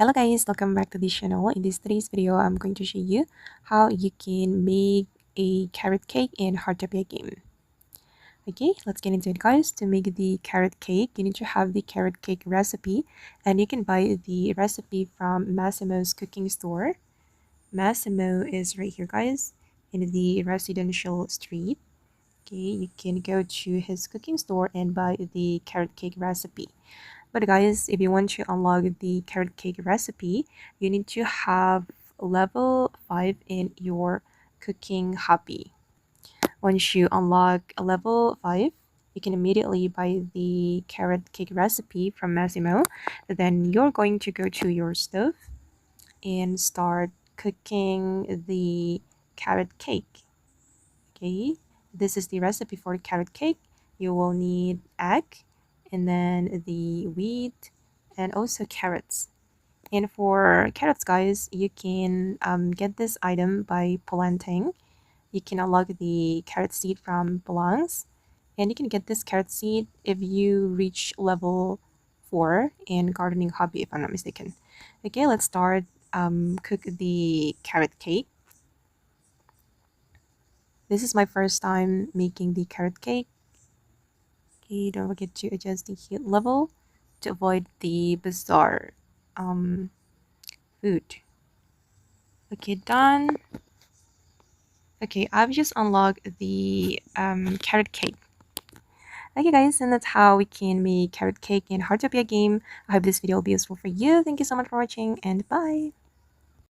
Hello guys, welcome back to this channel. In this today's video, I'm going to show you how you can make a carrot cake in Heartopia game. Okay, let's get into it guys. To make the carrot cake, you need to have the carrot cake recipe, and you can buy the recipe from Masimo's cooking store. Masimo is right here guys, in the residential street. Okay, you can go to his cooking store and buy the carrot cake recipe. But guys, if you want to unlock the carrot cake recipe, you need to have level 5 in your cooking hobby. Once you unlock a level 5, you can immediately buy the carrot cake recipe from Masimo. Then you're going to go to your stove and start cooking the carrot cake. Okay, this is the recipe for the carrot cake. You will need egg, and then the wheat, and also carrots. And for carrots guys, you can get this item by planting. You can unlock the carrot seed from belongs, and you can get this carrot seed if you reach level 4 in gardening hobby, if I'm not mistaken. Okay, let's start cook the carrot cake. This is my first time making the carrot cake. Okay, don't forget to adjust the heat level to avoid the bizarre food. Okay, done. Okay, I've just unlocked the carrot cake. Okay guys, and that's how we can make carrot cake in Heartopia game. I hope this video will be useful for you. Thank you so much for watching, and bye.